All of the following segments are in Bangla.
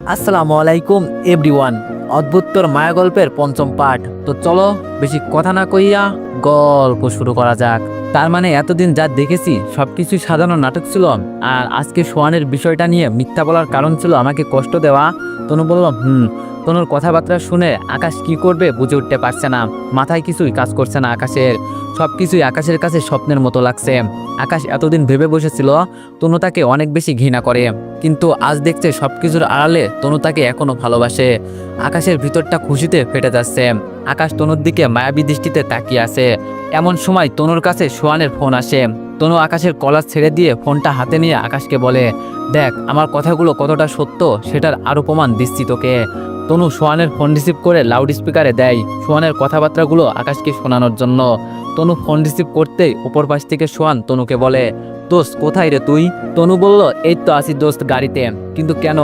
আসসালামু আলাইকুম এভরিওয়ান। অদ্ভুতর মায়া গল্পের পঞ্চম পাঠ। তো চলো বেশি কথা না কইয়া গল্প শুরু করা যাক। তার মানে এতদিন যা দেখেছি সবকিছুই সাজানো নাটক ছিল, আর আজকে সোয়ানের বিষয়টা নিয়ে মিথ্যা বলার কারণ ছিল আমাকে কষ্ট দেওয়া। তনু বলল তনুর কথাবার্তা শুনে আকাশ কি করবে বুঝে উঠতে পারছে না। মাথায় কিছুই কাজ করছে না আকাশের। সবকিছুই আকাশের কাছে স্বপ্নের মতো লাগছে। আকাশ এতদিন ভেবে বসেছিল তনু তাকে অনেক বেশি ঘৃণা করে, কিন্তু আজ দেখছে সবকিছুর আড়ালে তনু তাকে এখনো ভালোবাসে। আকাশের ভিতরটা খুশিতে ফেটে যাচ্ছে। আকাশ তনুর দিকে মায়াবী দৃষ্টিতে তাকিয়ে আছে। এমন সময় তনুর কাছে সোয়ানের ফোন আসে। তনু আকাশের কলার ছেড়ে দিয়ে ফোনটা হাতে নিয়ে আকাশকে বলে, দেখ আমার কথাগুলো কতটা সত্য সেটার আরো প্রমাণ দিচ্ছি তোকে। তনু সোয়ানের ফোন রিসিভ করে লাউড স্পিকারে দেয় সোয়ানের কথাবার্তাগুলো আকাশকে শোনানোর জন্য। তনু ফোন রিসিভ করতেই উপর পাশ থেকে সোয়ান তনুকে বলে, দোস্ত কোথায় রে তুই? তনু বলল, এই তো আসি দোস্ত গাড়িতে। কিন্তু কেন?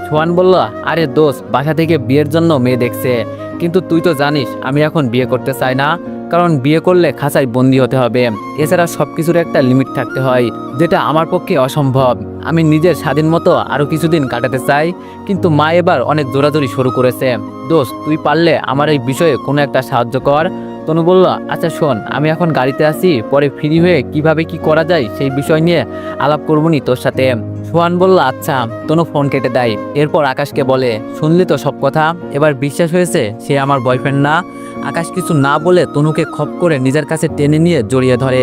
সোহান বলল, আরে দোস্ত বাসা থেকে বিয়ের জন্য মেয়ে দেখছে, কিন্তু তুই তো জানিস আমি এখন বিয়ে করতে চাই না, কারণ বিয়ে করলে খাঁচায় বন্দি হতে হবে। এছাড়া সবকিছুর একটা লিমিট থাকতে হয়, যেটা আমার পক্ষে অসম্ভব। আমি নিজের স্বাধীন মতো আরো কিছুদিন কাটাতে চাই, কিন্তু মা এবার অনেক জোরাজোরি শুরু করেছে। দোস্ত তুই পারলে আমার এই বিষয়ে কোনো একটা সাহায্য কর। তনু বলল, আচ্ছা শোন, আমি এখন গাড়িতে আছি, পরে ফ্রি হয়ে কিভাবে কি করা যায় সেই বিষয় নিয়ে আলাপ করবনি তোর সাথে। সোহান বলল, আচ্ছা। তনু ফোন কেটে দেয়। এরপর আকাশকে বলে, শুনলি তো সব কথা, এবার বিশ্বাস হয়েছে সে আমার বয়ফ্রেন্ড না? আকাশ কিছু না বলে তনুকে খপ করে নিজের কাছে টেনে নিয়ে জড়িয়ে ধরে।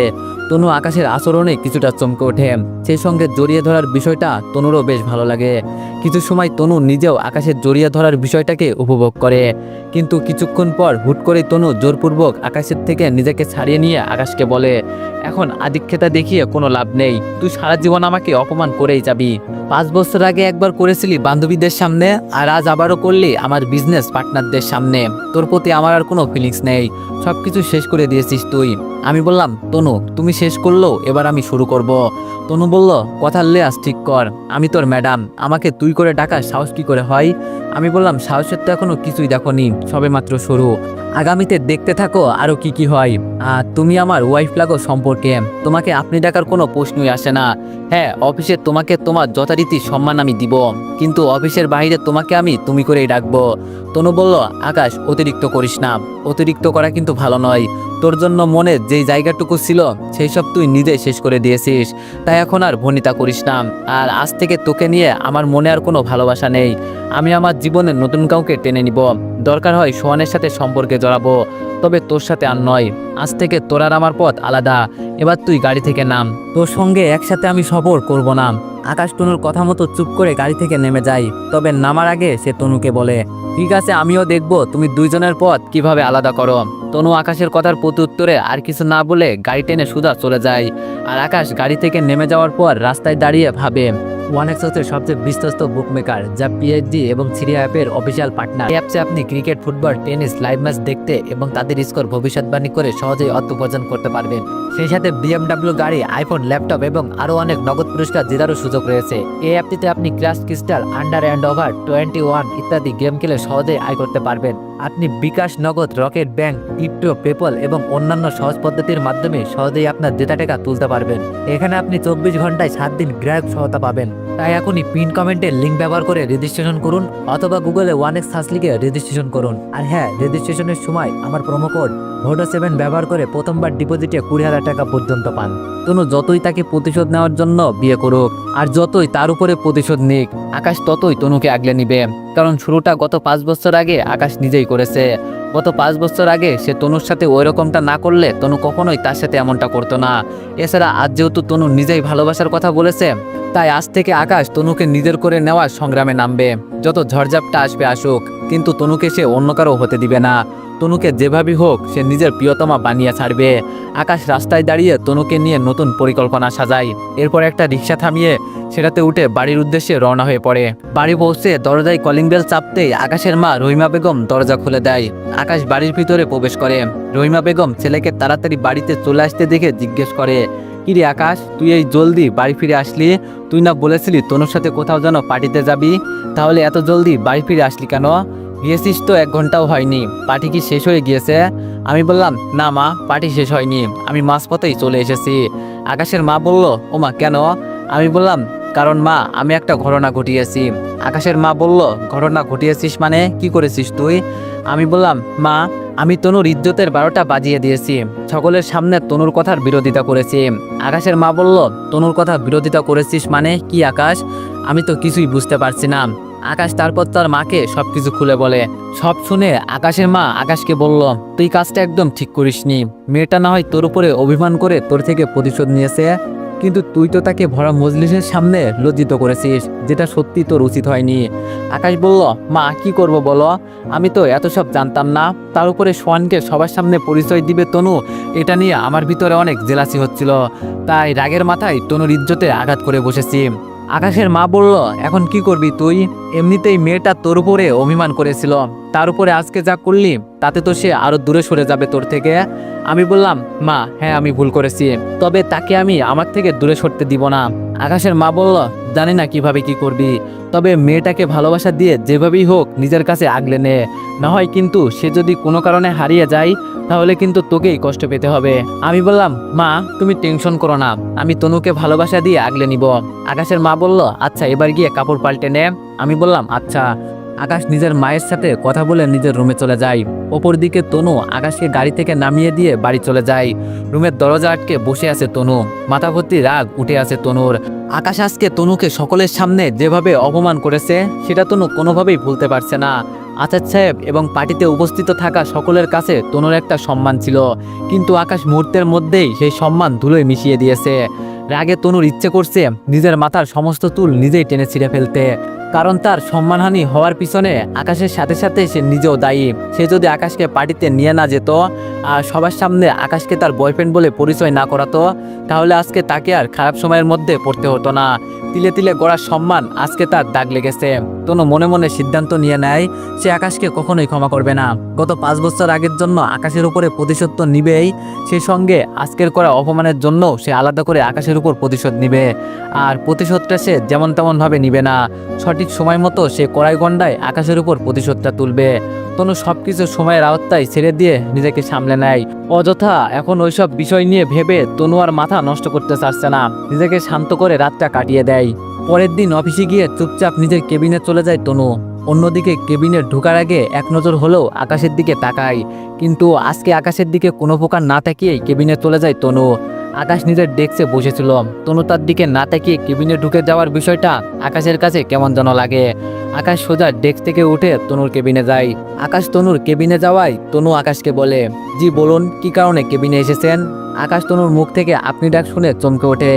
তনু আকাশের আচরণে কিছুটা চমকে ওঠে। সেই সঙ্গে জড়িয়ে ধরার বিষয়টা তনুরও বেশ ভালো লাগে। কিছু সময় তনু নিজেও আকাশের জড়িয়ে ধরার বিষয়টাকে উপভোগ করে, কিন্তু কিছুক্ষণ পর হুট করে তনু জোরপূর্বক আকাশের থেকে নিজেকে ছাড়িয়ে নিয়ে আকাশকে বলে, এখন আধিক্যতা দেখিয়ে কোনো লাভ নেই, তুই সারা জীবন আমাকে অপমান করেই যাবি। 5 বছর আগে একবার করেছিলি বান্ধবীদের সামনে, আর আজ আবারও করলি আমার বিজনেস পার্টনারদের সামনে। তোর প্রতি আমার আর কোনো ফিলিংস নেই, সবকিছু শেষ করে দিয়েছিস তুই। আমি বললাম, তনু তুমি শেষ করলো, এবার আমি শুরু করব। তনু বলল, কথার লেয়াস ঠিক কর, আমি তোর ম্যাডাম, আমাকে তুই করে ডাকার সাহস কি করে হয়? আমি বললাম, সাহসের তো এখনো কিছুই দেখোনি, সবে মাত্র শুরু। আগামীতে দেখতে থাকো আরো কি কি হয়। তুমি আমার ওয়াইফ লাগো সম্পর্কে, তোমাকে আপনি ডাকার কোনো প্রশ্নই আসে না। হ্যাঁ, অফিসে তোমাকে তোমার যথারীতি সম্মান আমি দিব, কিন্তু অফিসের বাইরে তোমাকে আমি তুমি করেই ডাকবো। তনু বলল, আকাশ অতিরিক্ত করিস না, অতিরিক্ত করা কিন্তু ভালো নয়। তোর জন্য মনে যেই জায়গাটুকু ছিল সেই সব তুই নিজেই শেষ করে দিয়েছিস, তাই এখন আর ভনিতা করিস না। আর আজ থেকে তোকে নিয়ে আমার মনে আর কোনো ভালোবাসা নেই। আমি আমার জীবনে নতুন কাউকে টেনে নিব, দরকার হয় সোহানের সাথে সম্পর্কে জড়াবো, তবে তোর সাথে আর নয়। আজ থেকে তোর আর আমার পথ আলাদা। এবার তুই গাড়ি থেকে নাম, তোর সঙ্গে একসাথে আমি সফর করব না। আকাশ তনুর কথা মতো চুপ করে গাড়ি থেকে নেমে যায়। তবে নামার আগে সে তনুকে বলে, ঠিক আছে আমিও দেখব তুমি দুইজনের পথ কিভাবে আলাদা করো। তনু আকাশের কথার প্রত্যুত্তরে আর কিছু না বলে গাড়ি টেনে সুদা চলে যায়। আর আকাশ গাড়ি থেকে নেমে যাওয়ার পর রাস্তায় দাঁড়িয়ে ভাবে, ওয়ানেক্স হচ্ছে সবচেয়ে বিশ্বস্ত বুকমেকার, যা পিএইচডি এবং সিরিয়া অ্যাপের অফিসিয়াল পার্টনার। এই অ্যাপসে আপনি cricket, football, tennis live match দেখতে এবং তাদের স্কোর ভবিষ্যৎবাণী করে সহজেই অর্থ উপার্জন করতে পারবেন। সেই সাথে BMW গাড়ি, আইফোন, ল্যাপটপ এবং আরও অনেক নগদ পুরস্কার জেতারও সুযোগ রয়েছে। এই অ্যাপটিতে আপনি crush crystal, under and over 21 ইত্যাদি গেম খেলে সহজেই আয় করতে পারবেন। আপনি বিকাশ, নগদ, রকেট ব্যাংক, ক্রিপ্টো, পেপল এবং অন্যান্য সহজ পদ্ধতির মাধ্যমে সহজেই আপনার জেতা টাকা তুলতে পারবেন। এখানে আপনি 24 ঘন্টায় 7 দিন গ্রাহক সহায়তা পাবেন। তাই এখনই পিন কমেন্টের লিঙ্ক ব্যবহার করে রেজিস্ট্রেশন করুন, অথবা গুগলে ওয়ানেক্স সার্চ লিখে রেজিস্ট্রেশন করুন। আর হ্যাঁ, রেজিস্ট্রেশনের সময় আমার প্রোমো কোড VODO7 ব্যবহার করে প্রথমবার ডিপোজিটে 20,000 টাকা পর্যন্ত পান। তনু যতই তাকে প্রতিশোধ নেওয়ার জন্য বিয়ে করুক, আর যতই তার উপরে প্রতিশোধ নিক, আকাশ ততই তনুকে আগলে নিবে। কারণ শুরুটা গত 5 বছর আগে আকাশ নিজেই করেছে। গত 5 বছর আগে সে তনুর সাথে ওই রকমটা না করলে তনু কখনোই তার সাথে এমনটা করতো না। এছাড়া আজ যেহেতু তনু নিজেই ভালোবাসার কথা বলেছে, তাই আজ থেকে আকাশ তনুকে নিজের করে নেওয়ার সংগ্রামে নামবে। যত ঝড়ঝাপটা আসবে আসুক, কিন্তু তনুকে সে অন্য কারো হতে দিবে না। তনুকে যেভাবেই হোক সে নিজের প্রিয়তমা বানিয়ে ছাড়বে। আকাশ রাস্তায় দাঁড়িয়ে তনুকে নিয়ে নতুন পরিকল্পনা সাজায়। এরপর একটা রিক্সা থামিয়ে সেটাতে উঠে বাড়ির উদ্দেশ্যে রওনা হয়ে পড়ে। বাড়ি পৌঁছে দরজায় কলিং বেল চাপতেই আকাশের মা রহিমা বেগম দরজা খুলে দেয়। আকাশ বাড়ির ভিতরে প্রবেশ করে। রহিমা বেগম ছেলেকে তাড়াতাড়ি বাড়িতে চলে আসতে দেখে জিজ্ঞেস করে, কিরে আকাশ, তুই এই জলদি বাড়ি ফিরে আসলি? তুই না বলেছিলি তনুর সাথে কোথাও যেন পার্টিতে যাবি, তাহলে এত জলদি বাড়ি ফিরে আসলি কেন? গিয়েছিস তো 1 ঘন্টাও হয়নি, পার্টি কি শেষ হয়ে গিয়েছে? আমি বললাম, না মা, পার্টি শেষ হয়নি, আমি মাঝপথেই চলে এসেছি। আকাশের মা বলল, ওমা কেন? আমি বললাম, কারণ মা আমি একটা ঘটনা ঘটিয়েছি। আকাশের মা বলল, ঘটনা ঘটিয়েছিস মানে কি করেছিস তুই? আমি বললাম, মা আমি তনুর ইজ্জতের 12টা বাজিয়ে দিয়েছি, সকলের সামনে তনুর কথার বিরোধিতা করেছি। আকাশের মা বলল, তনুর কথা বিরোধিতা করেছিস মানে কি আকাশ? আমি তো কিছুই বুঝতে পারছি না। আকাশ তারপর তার মাকে সবকিছু খুলে বলে। সব শুনে আকাশের মা আকাশকে বলল, তুই কাজটা একদম ঠিক করিসনি। মেয়েটা না হয় তোর উপরে অভিমান করে তোর থেকে প্রতিশোধ নিয়েছে, কিন্তু তুই তো তাকে ভরা মজলিসের সামনে লজ্জিত করেছিস, যেটা সত্যি তোর উচিত হয়নি। আকাশ বলল, মা কি করব বলো, আমি তো এত সব জানতাম না। তার উপরে সোহানকে সবার সামনে পরিচয় দিবে তনু, এটা নিয়ে আমার ভিতরে অনেক জেলাসি হচ্ছিল, তাই রাগের মাথায় তনুর ইজ্জতে আঘাত করে বসেছি। আকাশের মা বলল, এখন কি করবি তুই? এমনিতেই মেয়েটা তোর উপরে অভিমান করেছিল, তার উপরে আজকে যা করলি তাতে তো সে আরো দূরে সরে যাবে তোর থেকে। আমি বললাম, মা হ্যাঁ আমি ভুল করেছি, তবে তাকে আমি আমার থেকে দূরে সরতে দিব না। আকাশের মা বলল, জানি না কিভাবে কি করবি, তবে মেয়েটাকে ভালোবাসা দিয়ে যেভাবেই হোক নিজের কাছে আগলে নে, না হয় কিন্তু সে যদি কোনো কারণে হারিয়ে যায় তাহলে কিন্তু তোকেই কষ্ট পেতে হবে। আমি বললাম, মা তুমি টেনশন করো না, আমি তনুকে ভালোবাসা দিয়ে আগলে নিব। আকাশের মা বলল, আচ্ছা এবার গিয়ে কাপড় পাল্টে নে। আমি বললাম, আচ্ছা। আকাশ নিজের মায়ের সাথে কথা বলে নিজের রুমে চলে যায়। ওপর দিকে তনু আকাশকে গাড়ি থেকে নামিয়ে দিয়ে বাড়ি চলে যায়। রুমের দরজা আটকে বসে আছে তনু, মাথা ভর্তি রাগ উঠে আছে তনুর। আকাশ আজকে তনুকে সকলের সামনে যেভাবে অপমান করেছে সেটা তনু কোনোভাবেই ভুলতে পারছে না। আচার সাহেব এবং পার্টিতে উপস্থিত থাকা সকলের কাছে তনুর একটা সম্মান ছিল, কিন্তু আকাশ মুহূর্তের মধ্যেই সেই সম্মান ধুলোয় মিশিয়ে দিয়েছে। রাগে তনুর ইচ্ছে করছে নিজের মাথার সমস্ত চুল নিজেই টেনে ছিঁড়ে ফেলতে, কারণ তার সম্মানহানি হওয়ার পিছনে আকাশের সাথে সাথে সে নিজেও দায়ী। সে যদি আকাশকে পার্টিতে নিয়ে না যেত আর সবার সামনে আকাশকে তার বয়ফ্রেন্ড বলে পরিচয় না করাতো, তাহলে আজকে তাকে আর খারাপ সময়ের মধ্যে পড়তে হতো না। তিলে তিলে গড়ার সম্মান আজকে তার দাগ লেগেছে। তনু মনে মনে সিদ্ধান্ত নিয়ে নেয় সে আকাশকে কখনোই ক্ষমা করবে না। গত 5 বছর আগের জন্য আকাশের উপরে প্রতিশোধ তো নিবেই, সেই সঙ্গে আজকের করা অপমানের জন্য সে আলাদা করে আকাশের উপর প্রতিশোধ নিবে। আর প্রতিশোধটা সে যেমন তেমন ভাবে নিবে না, সঠিক সময় মতো সে কড়াই গন্ডায় আকাশের উপর প্রতিশোধটা তুলবে। তনু সবকিছু সময়ের আওতায় ছেড়ে দিয়ে নিজেকে সামলে নেয়। অযথা এখন ওইসব বিষয় নিয়ে ভেবে তনু আর মাথা নষ্ট করতে চাচ্ছে না, নিজেকে শান্ত করে রাতটা কাটিয়ে দেয়। পরের দিন অফিসে গিয়ে চুপচাপ নিজের কেবিনে চলে যায় তনু। অন্যদিকে কেবিনে ঢোকার আগে এক নজর হলেও আকাশের দিকে তাকায়, কিন্তু আজকে আকাশের দিকে কোনো প্রকার না তাকিয়েই কেবিনে চলে যায় তনু। আকাশ নিজের ডেস্কে বসেছিল, তনু তার দিকে না তাকিয়ে কেবিনে ঢুকে যাওয়ার বিষয়টা আকাশের কাছে কেমন যেন লাগে। আকাশ সোজা ডেস্ক থেকে উঠে তনুর কেবিনে যায়। আকাশ তনুর কেবিনে যাওয়ায় তনু আকাশকে বলে, জি বলুন কি কারণে কেবিনে এসেছেন? আকাশ তনুর মুখ থেকে আপনি ডাক শুনে চমকে ওঠে।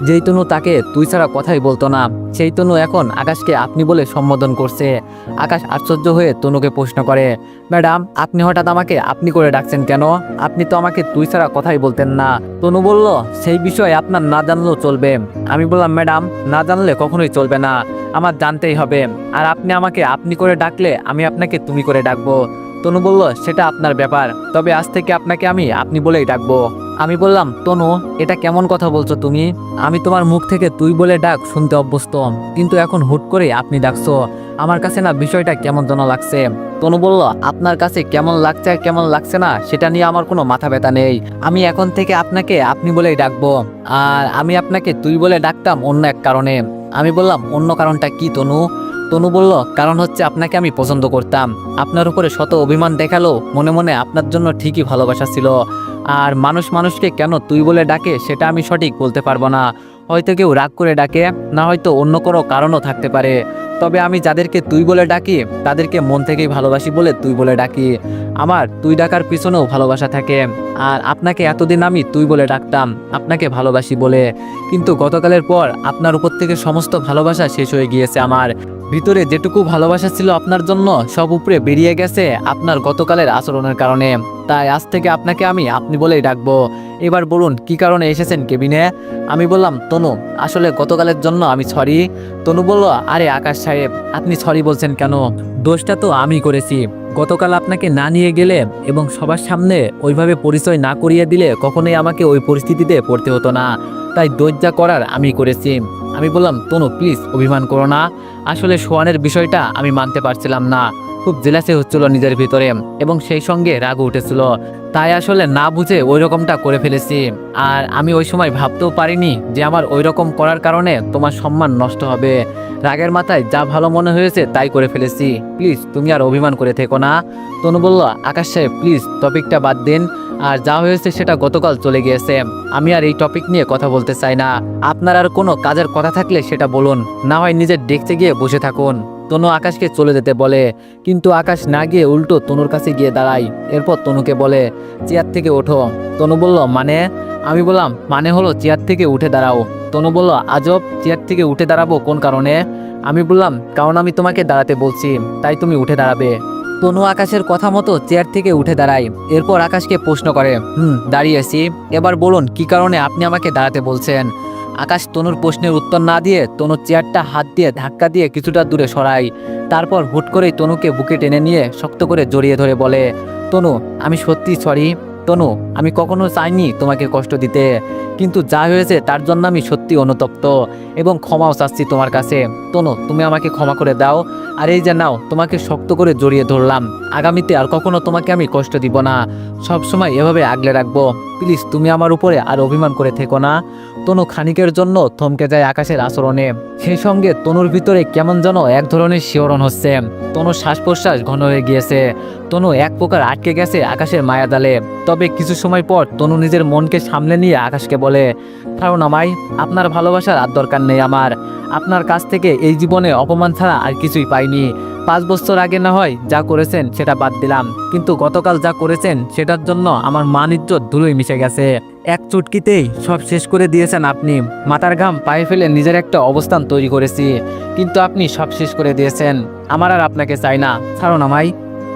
যেই তনু তাকে তুই ছাড়া কথাই বলতো না, সেই তনু এখন আকাশকে আপনি বলে সম্বোধন করছে। আকাশ আশ্চর্য হয়ে তনুকে প্রশ্ন করে, ম্যাডাম আপনি হঠাৎ আমাকে আপনি করে ডাকছেন কেন? আপনি তো আমাকে তুই ছাড়া কথাই বলতেন না। তনু বলল, সেই বিষয়ে আপনার না জানলেও চলবে। আমি বললাম, ম্যাডাম না জানলে কখনোই চলবে না, আমার জানতেই হবে। আর আপনি আমাকে আপনি করে ডাকলে আমি আপনাকে তুমি করে ডাকবো। তনু বলল, সেটা আপনার ব্যাপার, তবে আজ থেকে আপনাকে আমি আপনি বলেই ডাকবো। আমি বললাম, তনু এটা কেমন কথা বলছো তুমি? আমি তোমার মুখ থেকে তুই বলে ডাক শুনতে অভ্যস্ত, কিন্তু এখন হুট করে আপনি ডাকছো, আমার কাছে না বিষয়টা কেমন যেন লাগছে। তনু বলল, আপনার কাছে কেমন লাগছে আর কেমন লাগছে না সেটা নিয়ে আমার কোনো মাথা ব্যথা নেই, আমি এখন থেকে আপনাকে আপনি বলেই ডাকবো। আর আমি আপনাকে তুই বলে ডাকতাম অন্য এক কারণে। আমি বললাম, অন্য কারণটা কি তনু? তনু বলল, কারণ হচ্ছে আপনাকে আমি পছন্দ করতাম, আপনার উপরে শত অভিমান দেখালো মনে মনে আপনার জন্য ঠিকই ভালোবাসা ছিল। আর মানুষ মানুষকে কেন তুই বলে ডাকে সেটা আমি সঠিক বলতে পারবো না, হয়তো কেউ রাগ করে ডাকে, না হয়তো অন্য কোনো কারণও থাকতে পারে। তবে আমি যাদেরকে তুই বলে ডাকি তাদেরকে মন থেকেই ভালোবাসি বলে তুই বলে ডাকি। আমার তুই ডাকার পিছনেও ভালোবাসা থাকে। আর আপনাকে এতদিন আমি তুই বলে ডাকতাম আপনাকে ভালোবাসি বলে, কিন্তু গতকালের পর আপনার উপর থেকে সমস্ত ভালোবাসা শেষ হয়ে গিয়েছে। আমার ভিতরে যেটুকু ভালোবাসা ছিল আপনার জন্য সব উপরে বেরিয়ে গেছে আপনার গতকালের আচরণের কারণে। তাই আজ থেকে আপনাকে আমি আপনি বলেই ডাকবো। এবার বলুন কি কারণে এসেছেন কেবিনে? আমি বললাম, তনু আসলে গতকালের জন্য আমি সরি। তনু বলল, আরে আকাশ সাহেব আপনি সরি বলছেন কেন? দোষটা তো আমি করেছি, গতকাল আপনাকে না নিয়ে গেলে এবং সবার সামনে ওইভাবে পরিচয় না করিয়ে দিলে কখনোই আমাকে ওই পরিস্থিতিতে পড়তে হতো না, তাই দোষ যা করার আমি করেছি। আমি বললাম, তনু প্লিজ অভিমান করো না, আসলে সোহানের বিষয়টা আমি মানতে পারছিলাম না, খুব জেলাসে হচ্ছিল নিজের ভিতরে এবং সেই সঙ্গে রাগও উঠেছিল। তাই আসলে না বুঝে ওই রকমটা করে ফেলেছি। আর আমি ওই সময় ভাবতেও পারিনি যে আমার ওই রকম করার কারণে তোমার সম্মান নষ্ট হবে। রাগের মাথায় যা ভালো মনে হয়েছে তাই করে ফেলেছি, প্লিজ তুমি আর অভিমান করে থেকো না। তনু বলল, আকাশ সাহেব প্লিজ টপিকটা বাদ দিন, আর যা হয়েছে সেটা গতকাল চলে গিয়েছে। আমি আর এই টপিক নিয়ে কথা বলতে চাই না। আপনার আর কোনো কাজের কথা থাকলে সেটা বলুন, না হয় নিজের ডেস্কে গিয়ে বসে থাকুন। তনু আকাশকে চলে যেতে বলে, কিন্তু আকাশ না গিয়ে উল্টো তনুর কাছে গিয়ে দাঁড়ায়। এরপর তনুকে বলে, চেয়ার থেকে ওঠো। তনু বলল, মানে? আমি বললাম, মানে হলো চেয়ার থেকে উঠে দাঁড়াও। তনু বলল, আজব, চেয়ার থেকে উঠে দাঁড়াবো কোন কারণে? আমি বললাম, কারণ আমি তোমাকে দাঁড়াতে বলছি, তাই তুমি উঠে দাঁড়াবে। তনু আকাশের কথা মতো চেয়ার থেকে উঠে দাঁড়ায়। এরপর আকাশকে প্রশ্ন করে, দাঁড়িয়েছি, এবার বলুন কি কারণে আপনি আমাকে দাঁড়াতে বলছেন? আকাশ তনুর প্রশ্নের উত্তর না দিয়ে তনুর চেয়ারটা হাত দিয়ে ধাক্কা দিয়ে কিছুটা দূরে সরায়। তারপর হুট করেই তনুকে বুকে টেনে নিয়ে শক্ত করে জড়িয়ে ধরে বলে, তনু আমি সত্যি সরি। তনু আমি কখনো চাইনি তোমাকে কষ্ট দিতে, কিন্তু যা হয়েছে তার জন্য আমি সত্যি অনুতপ্ত এবং ক্ষমাও চাচ্ছি তোমার কাছে। তনু তুমি আমাকে ক্ষমা করে দাও। আর এই যে নাও, তোমাকে শক্ত করে জড়িয়ে ধরলাম। আগামীতে আর কখনো তোমাকে আমি কষ্ট দিব না, সব সময় এভাবে আগলে রাখবো। প্লিজ তুমি আমার উপরে আর অভিমান করে থেকো না। তনু খানিকের জন্য থমকে যায় আকাশের আচরণে। সেই সঙ্গে তনুর ভিতরে কেমন যেন এক ধরনের শিহরণ হচ্ছে। তনুর শ্বাস প্রশ্বাস ঘন হয়ে গিয়েছে। তনু এক প্রকার আটকে গেছে আকাশের মায়াজালে। তবে কিছু সময় পর তনু নিজের মনকে সামলে নিয়ে আকাশকে বলে, কারণ আমায় আপনার ভালোবাসার আর দরকার নেই আমার। আপনার কাছ থেকে এই জীবনে অপমান ছাড়া আর কিছুই পাইনি। 5 বছর আগে না হয় যা করেছেন সেটা বাদ দিলাম, কিন্তু গতকাল যা করেছেন সেটার জন্য আমার মান ইজ্জত ধুলোয় মিশে গেছে। এক চুটকিতেই সব শেষ করে দিয়েছেন আপনি। মাথার ঘাম পায়ে ফেলে নিজের একটা অবস্থান তৈরি করেছি, কিন্তু আপনি সব শেষ করে দিয়েছেন। আমার আর আপনাকে চাই না, ছাড়ুন আমায়।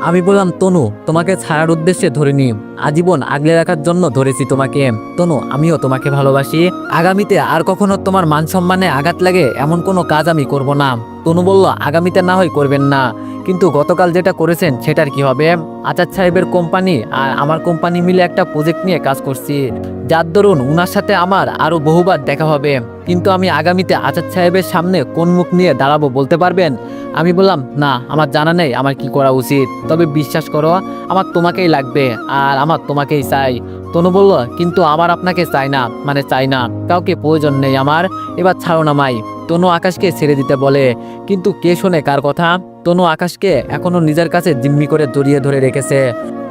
আমি বললাম, তনু তোমাকে ছাড়ার উদ্দেশ্যে ধরিনি, আজীবন আগলে রাখার জন্য ধরেছি তোমাকে। তনু আমিও তোমাকে ভালোবাসি। আগামীতে আর কখনো তোমার মান সম্মানে আঘাত লাগে এমন কোনো কাজ আমি করব না। তনু বলল, আগামীতে না হয় করবেন না, কিন্তু গতকাল যেটা করেছেন সেটার কি হবে? আচার সাহেবের কোম্পানি আর আমার কোম্পানি মিলে একটা প্রজেক্ট নিয়ে কাজ করছি, যার দরুন উনার সাথে আমার আরো বহুবার দেখা হবে। কিন্তু আমি আগামীতে আচার সাহেবের সামনে কোন মুখ নিয়ে দাঁড়াবো বলতে পারবেন? আমি বললাম, না আমার জানা নেই আমার কি করা উচিত, তবে বিশ্বাস করো আমার তোমাকেই লাগবে আর আমার তোমাকেই চাই। তনু বলল, কিন্তু আমার আপনাকে চাই না, মানে চাই না, কাউকে প্রয়োজন নেই আমার, এবার ছাড়ো না মাই। তনু আকাশকে ছেড়ে দিতে বলে, কিন্তু কে শোনে কার কথা? তনু আকাশকে এখনো নিজের কাছে জিম্মি করে জড়িয়ে ধরে রেখেছে।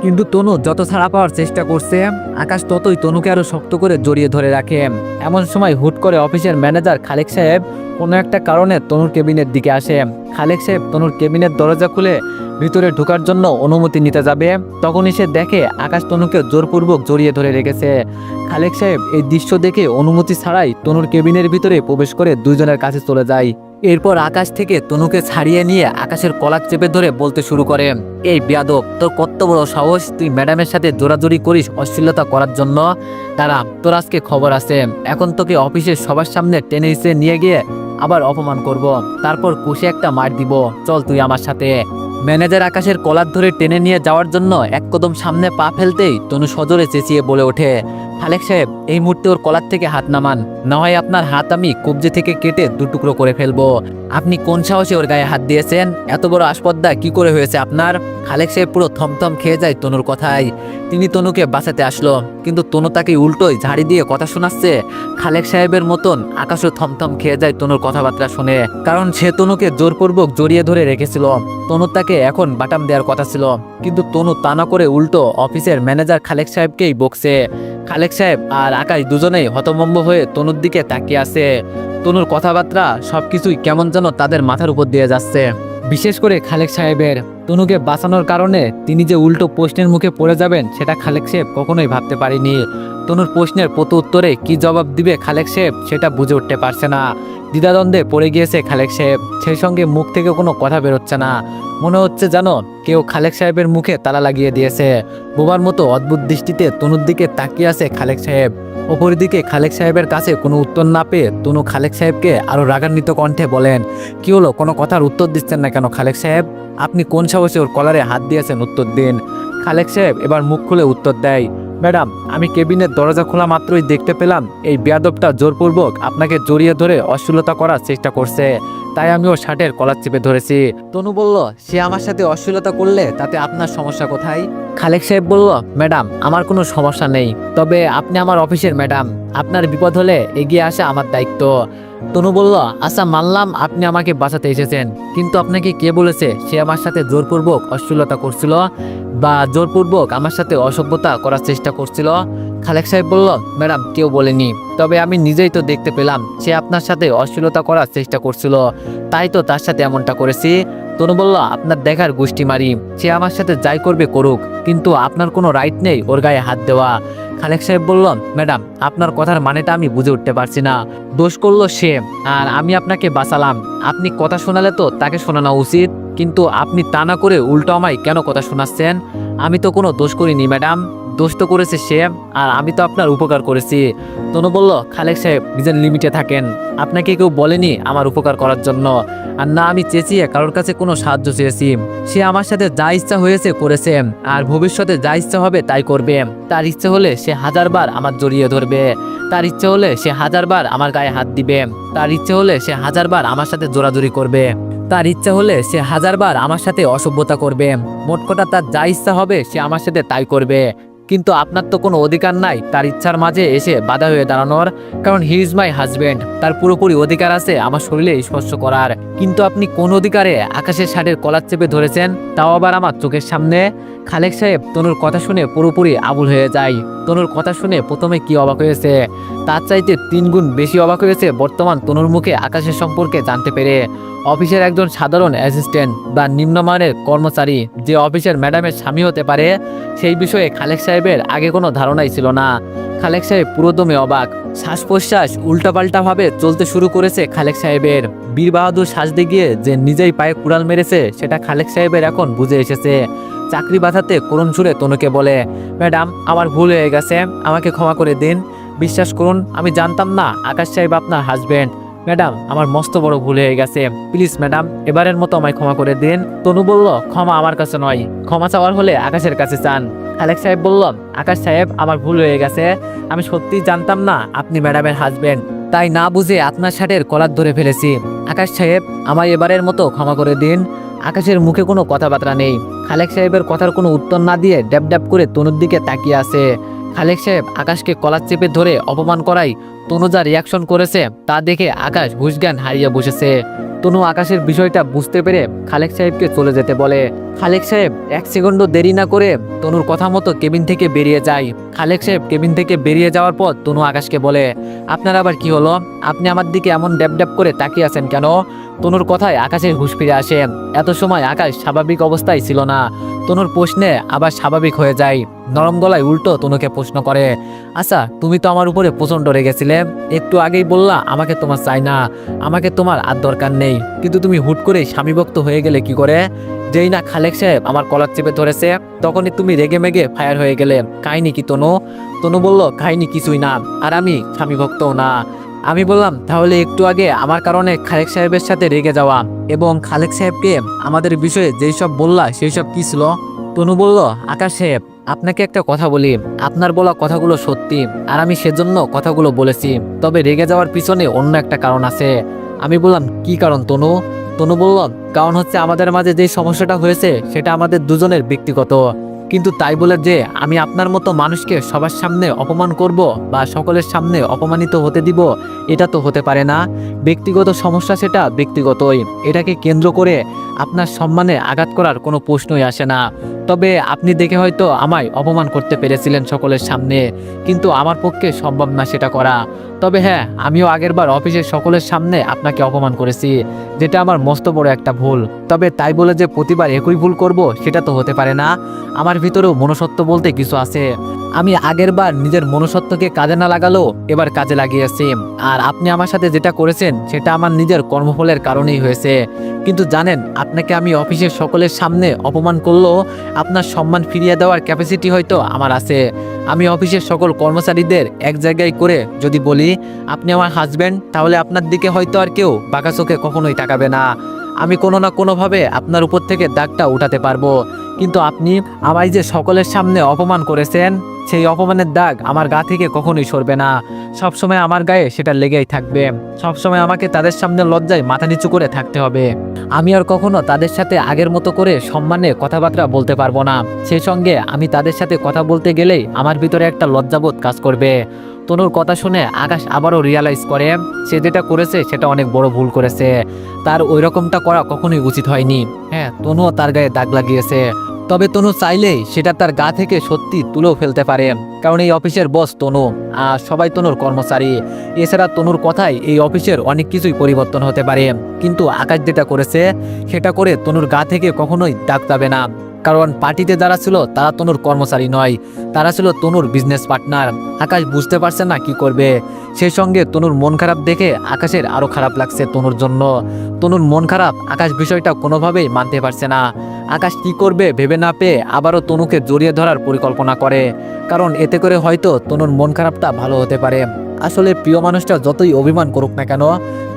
কিন্তু তনু যত ছাড়া পাওয়ার চেষ্টা করছে, আকাশ ততই তনুকে আরো শক্ত করে জড়িয়ে ধরে রাখে। এমন সময় হুট করে অফিসের ম্যানেজার খালেক সাহেব কোনো একটা কারণে তনুর কেবিনের দিকে আসে। খালেক সাহেব তনুর কেবিনের দরজা খুলে ভিতরে ঢোকার জন্য অনুমতি নিতে যাবে, তখনই সে দেখে আকাশ তনুকে জোরপূর্বক জড়িয়ে ধরে রেখেছে। খালেক সাহেব এই দৃশ্য দেখে অনুমতি ছাড়াই তনুর কেবিনের ভিতরে প্রবেশ করে দুইজনের কাছে চলে যায়। এরপর আকাশ থেকে তনুকে ছাড়িয়ে নিয়ে আকাশের কলার চেপে ধরে বলতে শুরু করে, এই বেয়াদব, তোর কত বড় সাহস, তুই ম্যাডামের সাথে জোরাজোরি করিস অশ্লীলতা করার জন্য? দাঁড়া, তোর আজকে খবর আছে। এখন তোকে অফিসের সবার সামনে টেনে হিসেবে নিয়ে গিয়ে আবার অপমান করব, তারপর কষে একটা মার দিব। চল তুই আমার সাথে। ম্যানেজার আকাশের কলার ধরে টেনে নিয়ে যাওয়ার জন্য এক কদম সামনে পা ফেলতেই তনু সজোরে চেঁচিয়ে বলে ওঠে, খালেক সাহেব এই মুহূর্তে ওর কলার থেকে হাত নামান, না হয় আপনার হাত আমি কবজি থেকে কেটে দুটুকরো করে ফেলবো। আপনি কোন সাহসে ওর গায়ে হাত দিয়েছেন? এত বড় আসপদ্দা কি করে হয়েছে আপনার? খালেক সাহেব পুরো থমথম খেয়ে যায় তনুর কথায়। তিনি তনুকে বাঁচাতে আসলো, কিন্তু তনু তাকে উল্টোই ঝাড়ি দিয়ে কথা শোনাচ্ছে। খালেক সাহেবের মতন আকাশও থমথম খেয়ে যায় তনুর কথাবার্তা শুনে, কারণ সে তনুকে জোরপূর্বক জড়িয়ে ধরে রেখেছিল। তনু তাকে এখন বাটাম দেওয়ার কথা ছিল, কিন্তু তনু তা না করে উল্টো অফিসের ম্যানেজার খালেক সাহেবকেই বকছে। খালেক সাহেব আর আকাশ দুজনেই হতভম্ব হয়ে তনুর দিকে তাকিয়ে আছে। তনুর কথাবার্তা সবকিছুই কেমন যেন তাদের মাথার উপর দিয়ে যাচ্ছে, বিশেষ করে খালেক সাহেবের। তনুকে বাঁচানোর কারণে তিনি যে উল্টো প্রশ্নের মুখে পড়ে যাবেন সেটা খালেক সাহেব কখনোই ভাবতে পারেনি। তনুর প্রশ্নের প্রতি উত্তরে কি জবাব দিবে খালেক সাহেব সেটা বুঝে উঠতে পারছে না। দ্বিধাদ্বন্দ্বে পড়ে গিয়েছে খালেক সাহেব, সেই সঙ্গে মুখ থেকে কোনো কথা বেরোচ্ছে না। মনে হচ্ছে যেন কেউ খালেক সাহেবের মুখে তালা লাগিয়ে দিয়েছে। বোবার মতো অদ্ভুত দৃষ্টিতে তনুর দিকে তাকিয়ে আছে খালেক সাহেব। অপরদিকে খালেক সাহেবের কাছে কোনো উত্তর না পেয়ে তনু খালেক সাহেবকে আরো রাগান্বিত কণ্ঠে বলেন, কি হলো, কোনো কথার উত্তর দিচ্ছেন না কেন খালেক সাহেব? আপনি কোন সাহসে ওর কলারে হাত দিয়েছেন, উত্তর দিন। খালেক সাহেব এবার মুখ খুলে উত্তর দেয়, ম্যাডাম আমি কেবিনের দরজা খোলা মাত্রই দেখতে পেলাম এই বেয়াদবটা জোরপূর্বক আপনাকে জড়িয়ে ধরে অশ্লীলতা করার চেষ্টা করছে। তাই আমি ওর শার্টের কলার চেপে ধরেছি। তনু বলল, সে আমার সাথে অশ্লীলতা করলে তাতে আপনার সমস্যা কোথায়? খালেক সাহেব বলল, ম্যাডাম আমার কোনো সমস্যা নেই, তবে আপনি আমার অফিসের ম্যাডাম, আপনার বিপদ হলে এগিয়ে আসা আমার দায়িত্ব। তনু বলল, আচ্ছা মানলাম আপনি আমাকে বাঁচাতে এসেছেন, কিন্তু আপনাকে কে বলেছে সে আমার সাথে জোরপূর্বক অশ্লীলতা করছিল বা জোরপূর্বক আমার সাথে অসভ্যতা করার চেষ্টা করছিল? খালেক সাহেব বলল, ম্যাডাম কেউ বলেনি, তবে আমি নিজেই তো দেখতে পেলাম সে আপনার সাথে অশ্লীলতা করার চেষ্টা করছিল, তাই তো তার সাথে এমনটা করেছি। তনু বলল, আপনার দেখার গোষ্ঠী মারি, সে আমার সাথে যাই করবে করুক, কিন্তু আপনার কোনো রাইট নেই ওর গায়ে হাত দেওয়া। খালেক সাহেব বলল, ম্যাডাম আপনার কথার মানেটা আমি বুঝে উঠতে পারছি না। দোষ করলো সে আর আমি আপনাকে বাঁচালাম, আপনি কথা শোনালে তো তাকে শোনানো উচিত, কিন্তু আপনি তা না করে উল্টো আমায় কেন কথা শোনাচ্ছেন? আমি তো কোনো দোষ করিনি ম্যাডাম, দোষ তো করেছে সে, আর আমি তো আপনার উপকার করেছি। তনু বলল, খালেক সাহেব নিজের লিমিটে থাকেন, আপনাকে কেউ বলেনি আমার উপকার করার জন্য, আর না আমি চেঁচিয়ে কারোর কাছে কোনো সাহায্য চেয়েছি। সে আমার সাথে যা ইচ্ছা হয়েছে করেছে, আর ভবিষ্যতে যা ইচ্ছা হবে তাই করবে। তার ইচ্ছে হলে সে 1000বার আমার জড়িয়ে ধরবে, তার ইচ্ছে হলে সে 1000বার আমার গায়ে হাত দিবে, তার ইচ্ছে হলে সে 1000বার আমার সাথে জোরাজুরি করবে, তার ইচ্ছা হলে সে 1000বার আমার সাথে অসভ্যতা করবে। মোট কথা তার যা ইচ্ছা হবে সে আমার সাথে তাই করবে, কিন্তু আপনার তো কোনো অধিকার নাই তার ইচ্ছার মাঝে এসে বাধা হয়ে দাঁড়ানোর, কারণ হি ইজ মাই হাজব্যান্ড, তার পুরোপুরি অধিকার আছে আমার শরীরে স্পর্শ করার। কিন্তু আপনি কোন অধিকারে আকাশের শাড়ির কলার চেপে ধরেছেন, তাও আবার আমার চোখের সামনে? খালেক সাহেব তনুর কথা শুনে পুরোপুরি আবুল হয়ে যায়। তনুর কথা শুনে প্রথমে কি অবাক হয়েছে, তার চাইতে 3 গুণ বেশি অবাক হয়েছে বর্তমান তনুর মুখে আকাশের সম্পর্কে জানতে পেরে। অফিসের একজন সাধারণ অ্যাসিস্ট্যান্ট বা নিম্নমানের কর্মচারী যে অফিসের ম্যাডামের স্বামী হতে পারে, সেই বিষয়ে খালেক সাহেবের আগে কোনো ধারণাই ছিল না। খালেক সাহেব পুরোদমে অবাক, শ্বাস প্রশ্বাস উল্টাপাল্টাভাবে চলতে শুরু করেছে খালেক সাহেবের। বীর বাহাদুর সাজতে গিয়ে যে নিজেই পায়ে কুড়াল মেরেছে সেটা খালেক সাহেবের এখন বুঝে এসেছে। চাকরি বাঁচাতে করুণ সুরে তনুকে বলে, ম্যাডাম আমার ভুল হয়ে গেছে, আমাকে ক্ষমা করে দিন, বিশ্বাস করুন আমি জানতাম না আকাশ সাহেব আপনার হাজব্যান্ড, ম্যাডাম আমার মস্ত বড় ভুল হয়ে গেছে, প্লিজ ম্যাডাম এবারের মতো আমায় ক্ষমা করে দিন। তনু বলল, ক্ষমা আমার কাছে নয়, ক্ষমা চাওয়ার হলে আকাশের কাছে চান। খালেক সাহেব বলল, আকাশ সাহেব আমার ভুল হয়ে গেছে, আমি সত্যিই জানতাম না আপনি ম্যাডামের হাজব্যান্ড, তাই না বুঝে আপনার শার্টের কলার ধরে ফেলেছি। আকাশ সাহেব আমায় এবারের মতো ক্ষমা করে দিন। আকাশের মুখে কোনো কথাবার্তা নেই। খালেক সাহেবের কথার কোনো উত্তর না দিয়ে ড্যাব ড্যাব করে তনুর দিকে তাকিয়ে আছে। খালেক সাহেব আকাশকে কলার চেপে ধরে অপমান করায় তনু যা রিয়াকশন করেছে তা দেখে আকাশ হুঁশজ্ঞান হারিয়ে বসেছে। তনু আকাশের বিষয়টা বুঝতে পেরে খালেক সাহেবকে চলে যেতে বলে। খালেক সাহেব 1 সেকেন্ডও দেরি না করে তনুর কথা মতো কেবিন থেকে বেরিয়ে যায়। খালেক সাহেব কেবিন থেকে বেরিয়ে যাওয়ার পর তনু আকাশকে বলে, আপনার আবার কি হলো, আপনি আমার দিকে এমন ড্যাব ড্যাব করে তাকিয়ে আছেন কেন? তনুর কথায় আকাশের হুঁশ ফিরে আসে। এত সময় আকাশ স্বাভাবিক অবস্থায় ছিল না। তনুর প্রশ্নে আবার স্বাভাবিক হয়ে যায়। নরম গলায় উল্টো তনুকে প্রশ্ন করে, আচ্ছা তুমি তো আমার উপরে প্রচণ্ড রেগেছিলে, একটু আগেই বললা আমাকে তোমার চাই না, আমাকে তোমার আর দরকার নেই, কিন্তু তুমি হুট করে স্বামীভক্ত হয়ে গেলে কি করে? যেই না খালেক সাহেব আমার কলার চেপে ধরেছে তখনই তুমি রেগে মেগে ফায়ার হয়ে গেলে, কাহিনী কি তনু? তনু বলল, কাহিনী কিছুই না, আর আমি স্বামীভক্তও না। আমি বললাম, তাহলে একটু আগে আমার কারণে খালেক সাহেবের সাথে রেগে যাওয়া এবং খালেক সাহেবকে আমাদের বিষয়ে যেই সব বললা সেই সব কি ছিল? তনু বলল, আকাশ সাহেব আপনাকে একটা কথা বলি, আপনার বলা কথাগুলো সত্যি আর আমি সেজন্য কথাগুলো বলেছি, তবে রেগে যাওয়ার পিছনে অন্য একটা কারণ আছে। আমি বললাম, কি কারণ তনু? তনু বলল, কারণ হচ্ছে আমাদের মাঝে যে সমস্যাটা হয়েছে সেটা আমাদের দুজনের ব্যক্তিগত, কিন্তু তাই বলে যে আমি আপনার মতো মানুষকে সবার সামনে অপমান করব বা সকলের সামনে অপমানিত হতে দিব, এটা তো হতে পারে না। ব্যক্তিগত সমস্যা সেটা ব্যক্তিগতই, এটাকে কেন্দ্র করে আপনার সম্মানে আঘাত করার কোনো প্রশ্নই আসে না। তবে আপনি দেখে হয়তো আমায় অপমান করতে পেরেছিলেন সকলের সামনে, কিন্তু আমার পক্ষে সম্ভব না সেটা করা। তবে হ্যাঁ, আমিও আগেরবার অফিসের সকলের সামনে আপনাকে অপমান করেছি, যেটা আমার মস্ত বড় একটা ভুল। তবে তাই বলে যে প্রতিবার একই ভুল করব সেটা তো হতে পারে না। আমার ভিতরেও মনুষ্যত্ব বলতে কিছু আছে। আমি আগেরবার নিজের মনুষ্যত্বকে কাজে না লাগালেও এবার কাজে লাগিয়েছি, আর আপনি আমার সাথে যেটা করেছেন সেটা আমার নিজের কর্মফলের কারণেই হয়েছে। কিন্তু জানেন, আপনাকে আমি অফিসের সকলের সামনে অপমান করলেও আপনার সম্মান ফিরিয়ে দেওয়ার ক্যাপাসিটি হয়তো আমার আছে। আমি অফিসের সকল কর্মচারীদের এক জায়গায় করে যদি বলি আপনি আমার হাজব্যান্ড, তাহলে আপনার দিকে হয়তো আর কেউ বাঁকা চোখে কখনোই তাকাবে না। আমি কোনো না কোনোভাবে আপনার উপর থেকে দাগটা উঠাতে পারবো। কিন্তু আপনি আমায় যে সকলের সামনে অপমান করেছেন, সেই অপমানের দাগ আমার গা থেকে কখনোই সরবে না, সবসময় আমার গায়ে সেটা লেগেই থাকবে। সবসময় আমাকে তাদের সামনে লজ্জায় মাথা নিচু করে থাকতে হবে। আমি আর কখনো তাদের সাথে আগের মতো করে সম্মানে কথাবার্তা বলতে পারবো না। সেই সঙ্গে আমি তাদের সাথে কথা বলতে গেলেই আমার ভিতরে একটা লজ্জাবোধ কাজ করবে। তনুর কথা শুনে আকাশ আবারও রিয়ালাইজ করে সে যেটা করেছে সেটা অনেক বড় ভুল করেছে। তার ওই রকমটা করা কখনোই উচিত হয়নি। হ্যাঁ, তনুও তার গায়ে দাগ লাগিয়েছে, তবে তনু চাইলেই সেটা তার গা থেকে সত্যি তুলেও ফেলতে পারে, কারণ এই অফিসের বস তনু আর সবাই তনুর কর্মচারী। এছাড়া তনুর কথায় এই অফিসের অনেক কিছুই পরিবর্তন হতে পারে, কিন্তু আকাশ যেটা করেছে সেটা করে তনুর গা থেকে কখনোই দাগ যাবে না। কারণ পার্টিতে যারা ছিল তারা তনুর কর্মচারী নয়, তারা ছিল তনুর বিজনেস পার্টনার। আকাশ বুঝতে পারছে না কি করবে। সেই সঙ্গে তনুর মন খারাপ দেখে আকাশের আরো খারাপ লাগছে তনুর জন্য। তনুর মন খারাপ, আকাশ বিষয়টা কোনোভাবেই মানতে পারছে না। আকাশ কি করবে ভেবে না পেয়ে আবারও তনুকে জড়িয়ে ধরার পরিকল্পনা করে, কারণ এতে করে হয়তো তনুর মন খারাপটা ভালো হতে পারে। আসলে প্রিয় মানুষটা যতই অভিমান করুক না কেন,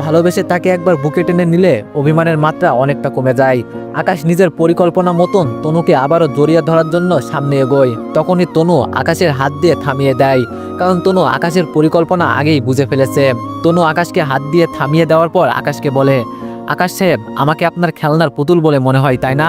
ভালোবেসে তাকে একবার বুকে টেনে নিলে অভিমানের মাত্রা অনেকটা কমে যায়। আকাশ নিজের পরিকল্পনা মতন তনুকে আবারও জড়িয়ে ধরার জন্য সামনে এগোয়। তখনই তনু আকাশের হাত দিয়ে থামিয়ে দেয়, কারণ তনু আকাশের পরিকল্পনা আগেই বুঝে ফেলেছে। তনু আকাশকে হাত দিয়ে থামিয়ে দেওয়ার পর আকাশকে বলে, আকাশ সাহেব, আমাকে আপনার খেলনার পুতুল বলে মনে হয় তাই না?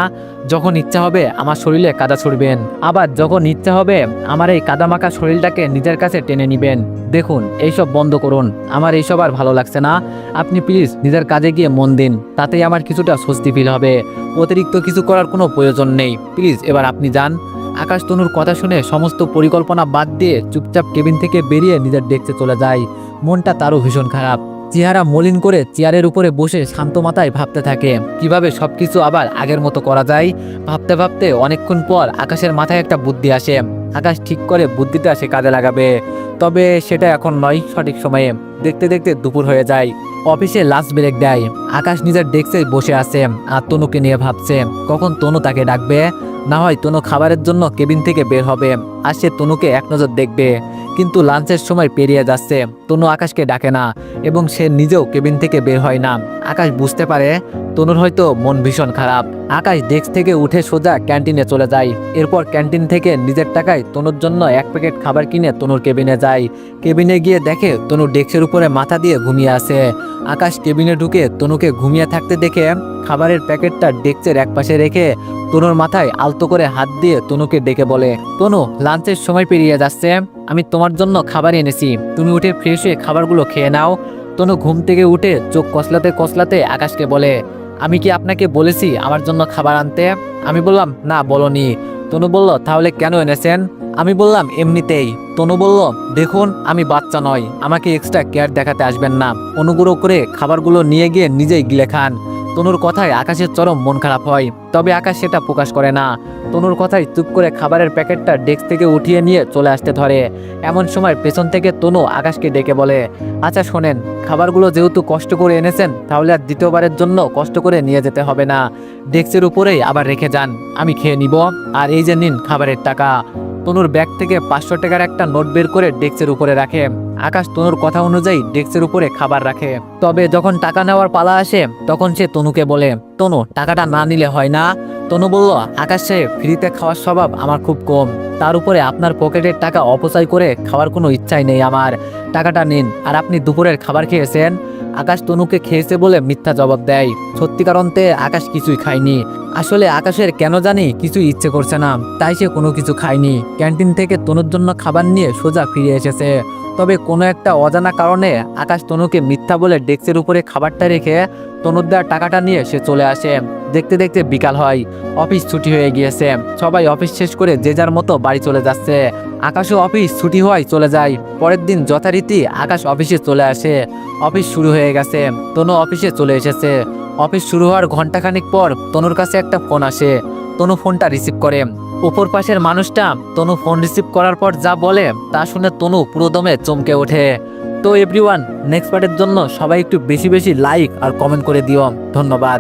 যখন ইচ্ছা হবে আমার শরীরে কাদা ছুড়বেন, আবার যখন ইচ্ছা হবে আমার এই কাদামাখা শরীরটাকে নিজের কাছে টেনে নিবেন। দেখুন, এইসব বন্ধ করুন, আমার এইসব আর ভালো লাগছে না। আপনি প্লিজ নিজের কাজে গিয়ে মন দিন, তাতেই আমার কিছুটা স্বস্তি ফিল হবে। অতিরিক্ত কিছু করার কোনো প্রয়োজন নেই, প্লিজ এবার আপনি যান। আকাশ তনুর কথা শুনে সমস্ত পরিকল্পনা বাদ দিয়ে চুপচাপ কেবিন থেকে বেরিয়ে নিজের ডেস্কে চলে যায়। মনটা তারও ভীষণ খারাপ। চেহারা মলিন করে চেয়ারের উপরে বসে শান্ত মাথায় ভাবতে থাকে কিভাবে সবকিছু আবার আগের মতো করা যায়। ভাবতে ভাবতে অনেকক্ষণ পর আকাশের মাথায় একটা বুদ্ধি আসে। আকাশ ঠিক করে বুদ্ধিটা সে কাজে লাগাবে, তবে সেটা এখন নয়, সঠিক সময়ে। দেখতে দেখতে দুপুর হয়ে যায়। অফিসে লাঞ্চ ব্রেক দেয়। আকাশ নিজের ডেস্কে বসে আছে আর তনুকে নিয়ে ভাবছে কখন তনু তাকে ডাকবে। না হয় তনু খাবারের জন্য কেবিন থেকে বের হবে আর সে তনুকে এক নজর দেখবে। কিন্তু লাঞ্চের সময় পেরিয়ে যাচ্ছে, তনু আকাশকে ডাকে না এবং সে নিজেও কেবিন থেকে বের হয় না। আকাশ বুঝতে পারে তনুর হয়তো মন ভীষণ খারাপ। আকাশ ডেস্ক থেকে উঠে সোজা ক্যান্টিনে চলে যায়। এরপর ক্যান্টিন থেকে নিজের টাকায় তনুর জন্য এক প্যাকেট খাবার কিনে তনুর কেবিনে যায়। কেবিনে গিয়ে দেখে তনু ডেস্কের উপরে মাথা দিয়ে ঘুমিয়ে আছে। আকাশ কেবিনে ঢুকে তনুকে ঘুমিয়ে থাকতে দেখে খাবারের প্যাকেটটা ডেস্কের একপাশে রেখে তনুর মাথায় আলতো করে হাত দিয়ে তনুকে ডেকে বলে, তনু, লাঞ্চের সময় পেরিয়ে যাচ্ছে, আমি তোমার জন্য খাবার এনেছি, তুমি উঠে ফ্রেশ হয়ে খাবারগুলো খেয়ে নাও। তনু ঘুম থেকে উঠে চোখ কসলাতে কসলাতে আকাশকে বলে, আমি কি আপনাকে বলেছি আমার জন্য খাবার আনতে? আমি বললাম, না বলনি। তনু বলল, তাহলে কেন এনেছেন? আমি বললাম, এমনিতেই। তনু বলল, দেখুন, আমি বাচ্চা নয়, আমাকে এক্সট্রা কেয়ার দেখাতে আসবেন না। অনুগ্রহ করে খাবারগুলো নিয়ে গিয়ে নিজেই গিলে খান। তনুর কথায় আকাশের চরম মন খারাপ হয়, তবে আকাশ সেটা প্রকাশ করে না। তনুর কথায় চুপ করে খাবারের প্যাকেটটা ডেস্ক থেকে উঠিয়ে নিয়ে চলে আসতে ধরে। এমন সময় পেছন থেকে তনু আকাশকে ডেকে বলে, আচ্ছা শোনেন, খাবারগুলো যেহেতু কষ্ট করে এনেছেন তাহলে আর দ্বিতীয়বারের জন্য কষ্ট করে নিয়ে যেতে হবে না, ডেস্কের উপরেই আবার রেখে যান, আমি খেয়ে নিব। আর এই যে নিন খাবারের টাকা। তনুর ব্যাগ থেকে 500 টাকার একটা নোট বের করে ডেস্কের উপরে রাখে। আকাশ তনুর কথা অনুযায়ী ডেস্কের উপরে খাবার রাখে। তবে যখন টাকা নেওয়ার পালা আসে তখন সে তনুকে বলে, তনু, টাকাটা না নিলে হয় না? তনু বলল, আকাশ সাহেব, ফ্রিতে খাওয়ার স্বভাব আমার খুব কম, তার উপরে আপনার পকেটের টাকা অপচয় করে খাওয়ার কোনো ইচ্ছাই নেই আমার, টাকাটা নিন। আর আপনি দুপুরের খাবার খেয়েছেন? আকাশ তনুকে খেয়েছে বলে মিথ্যা জবাব দেয়। সত্যিকার অন্তে আকাশ কিছুই খায়নি। আসলে আকাশের কেন জানি কিছুই ইচ্ছে করছে না, তাই সে কোনো কিছু খায়নি। ক্যান্টিন থেকে তনুর জন্য খাবার নিয়ে সোজা ফিরে এসেছে। তবে কোনো একটা অজানা কারণে আকাশ তনুকে মিথ্যা বলে ডেস্কের উপরে খাবারটা রেখে তনুর দেওয়ার টাকাটা নিয়ে সে চলে আসে। দেখতে দেখতে বিকাল হয়। অফিস ছুটি হয়ে গিয়েছে। সবাই অফিস শেষ করে যে যার মতো বাড়ি চলে যাচ্ছে। আকাশও অফিস ছুটি হওয়ায় চলে যায়। পরের দিন যথারীতি আকাশ অফিসে চলে আসে। অফিস শুরু হয়ে গেছে। তনু অফিসে চলে এসেছে। অফিস শুরু হওয়ার ঘন্টাখানিক পর তনুর কাছে একটা ফোন আসে। তনু ফোনটা রিসিভ করে। উপর পাশের মানুষটা তনু ফোন রিসিভ করার পর যা বলে তা শুনে তনু পুরোদমে চমকে ওঠে। তো এভরিওয়ান, নেক্সট পার্টের জন্য সবাই একটু বেশি বেশি লাইক আর কমেন্ট করে দিও। ধন্যবাদ।